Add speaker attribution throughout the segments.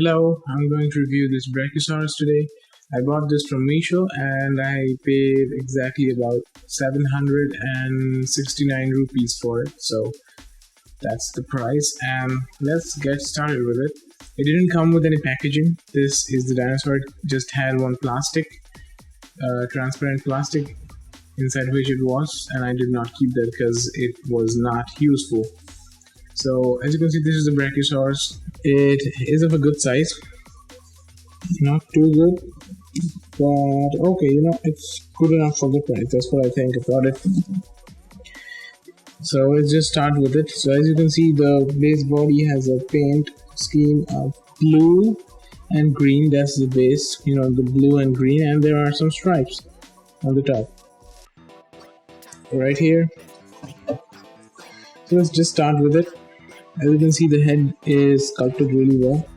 Speaker 1: Hello, I'm going to review this Brachiosaurus today. I bought this from Meesho and I paid exactly about 769 rupees for it. So that's the price, and let's get started with it. It didn't come with any packaging. This is the dinosaur. It just had one plastic, transparent plastic inside which it was, and I did not keep that because it was not useful. So as you can see, this is the Brachiosaurus. It is of a good size, not too good, but okay, it's good enough for the price. That's what I think about it. So let's just start with it. So as you can see, the base body has a paint scheme of blue and green. That's the base, the blue and green, and there are some stripes on the top right here. So let's just start with it. As you can see, the head is sculpted really well.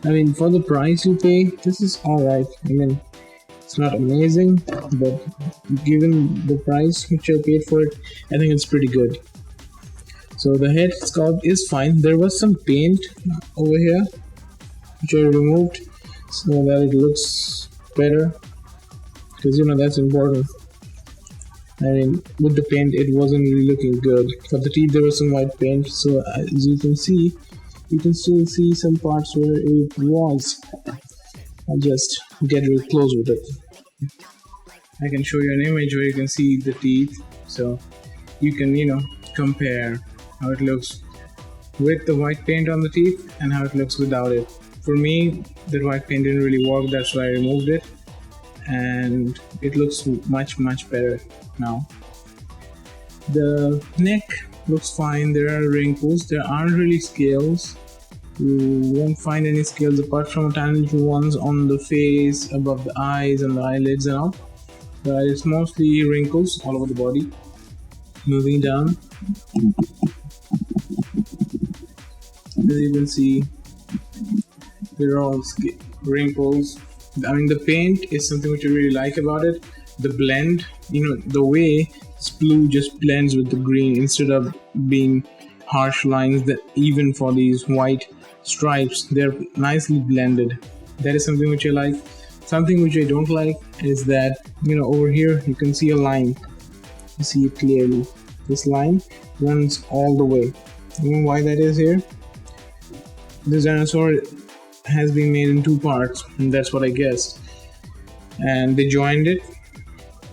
Speaker 1: I mean, for the price you pay, this is alright. I mean, it's not amazing, but given the price which I paid for it, I think it's pretty good. So the head sculpt is fine. There was some paint over here which I removed so that it looks better, because that's important. I mean, with the paint it wasn't really looking good. For the teeth there was some white paint, so as you can see, you can still see some parts where it was. I'll just get real close with it. I can show you an image where you can see the teeth, so you can compare how it looks with the white paint on the teeth and how it looks without it. For me, the white paint didn't really work, that's why I removed it, and it looks much better now. The neck looks fine. There are wrinkles. There aren't really scales. You won't find any scales apart from tiny little ones on the face, above the eyes and the eyelids and all, but it's mostly wrinkles all over the body. Moving down, as you can see, there are all wrinkles. I mean, the paint is something which I really like about it. The blend, the way this blue just blends with the green instead of being harsh lines, that even for these white stripes, they're nicely blended. That is something which I like. Something which I don't like is that, over here you can see a line. You see it clearly. This line runs all the way. You know why that is here? This dinosaur has been made in two parts, and that's what I guessed. And they joined it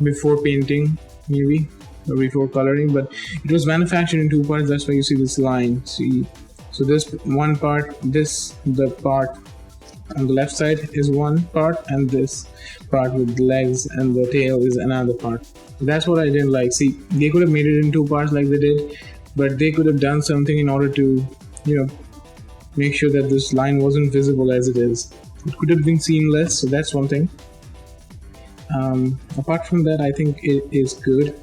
Speaker 1: before painting, maybe, or before coloring, but it was manufactured in two parts. That's why you see this line. See, so this one part, the part on the left side is one part, and this part with the legs and the tail is another part. That's what I didn't like. See, they could have made it in two parts like they did, but they could have done something in order to, make sure that this line wasn't visible as it is. It could have been seamless, so that's one thing. Apart from that, I think it is good.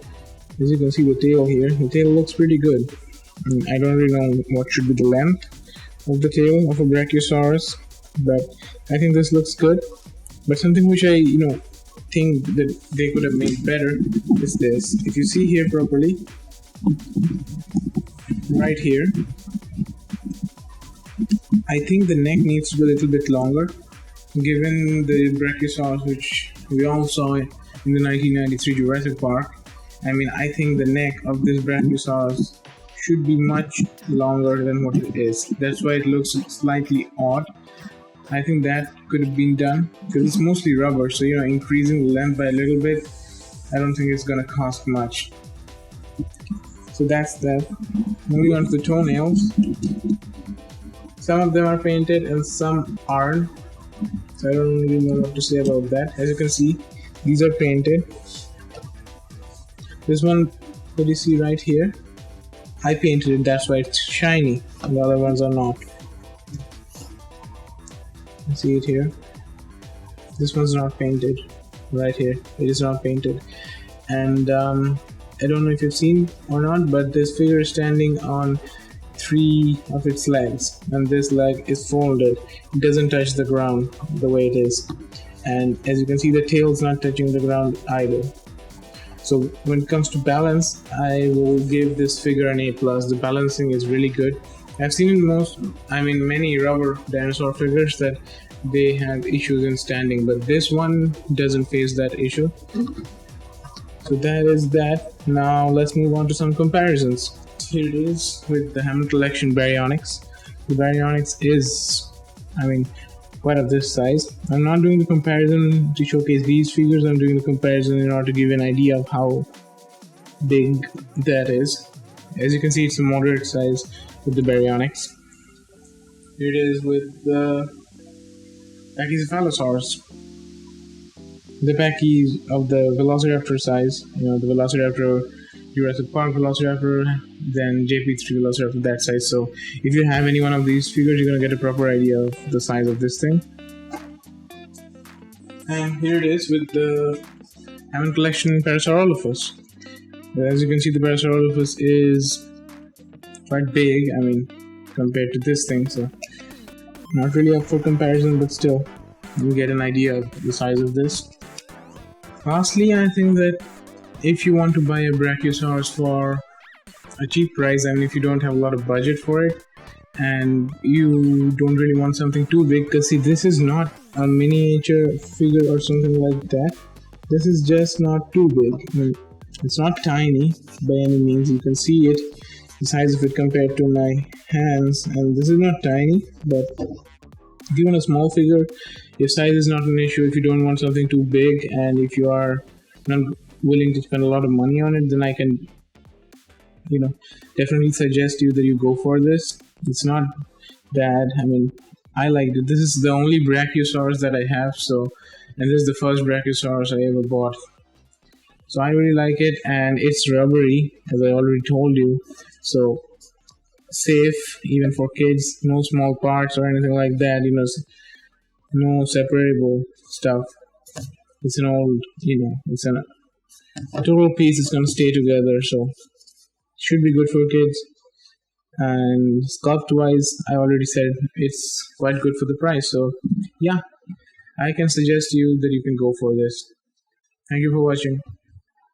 Speaker 1: As you can see, the tail here, the tail looks pretty good. I don't really know what should be the length of the tail of a Brachiosaurus, but I think this looks good. But something which I think that they could have made better is this. If you see here properly, right here, I think the neck needs to be a little bit longer, given the Brachiosaurus which we all saw in the 1993 Jurassic Park. I mean, I think the neck of this Brachiosaurus should be much longer than what it is. That's why it looks slightly odd. I think that could have been done, because it's mostly rubber, so increasing the length by a little bit, I don't think it's gonna cost much. So that's that. Moving on to the toenails. Some of them are painted and some aren't, so I don't really know what to say about that. As you can see, these are painted. This one that you see right here, I painted it, that's why it's shiny, and the other ones are not. You see it here. This one's not painted. Right here, it is not painted. And I don't know if you've seen or not, but this figure is standing on 3 of its legs, and this leg is folded. It doesn't touch the ground the way it is, and as you can see, the tail is not touching the ground either. So when it comes to balance, I will give this figure an A+. The balancing is really good. I've seen in many rubber dinosaur figures that they have issues in standing, but this one doesn't face that issue. So that is that. Now let's move on to some comparisons. Here it is with the Hammond Collection Baryonyx. The Baryonyx is, quite of this size. I'm not doing the comparison to showcase these figures, I'm doing the comparison in order to give you an idea of how big that is. As you can see, it's a moderate size with the Baryonyx. Here it is with the Brachiosaurus. The Pachy's of the Velociraptor size, the Velociraptor, Jurassic Park Velociraptor, then JP3 Velociraptor that size. So if you have any one of these figures, you're gonna get a proper idea of the size of this thing. And here it is with the Hammond Collection Parasaurolophus. As you can see, the Parasaurolophus is quite big, compared to this thing, so not really up for comparison, but still, you get an idea of the size of this. Lastly, I think that if you want to buy a Brachiosaurus for a cheap price, if you don't have a lot of budget for it, and you don't really want something too big, because see, this is not a miniature figure or something like that. This is just not too big. It's not tiny by any means. You can see it, the size of it compared to my hands, and this is not tiny, but if you want a small figure, if size is not an issue, if you don't want something too big, and if you are not willing to spend a lot of money on it, then I can definitely suggest you that you go for this. It's not bad. I liked it. This is the only Brachiosaurus that I have, and this is the first Brachiosaurus I ever bought. So I really like it, and it's rubbery, as I already told you, so safe even for kids. No small parts or anything like that, no separable stuff. It's an old, it's a total piece. It's gonna stay together, so should be good for kids. And sculpt wise, I already said it's quite good for the price, so yeah, I can suggest you that you can go for this. Thank you for watching.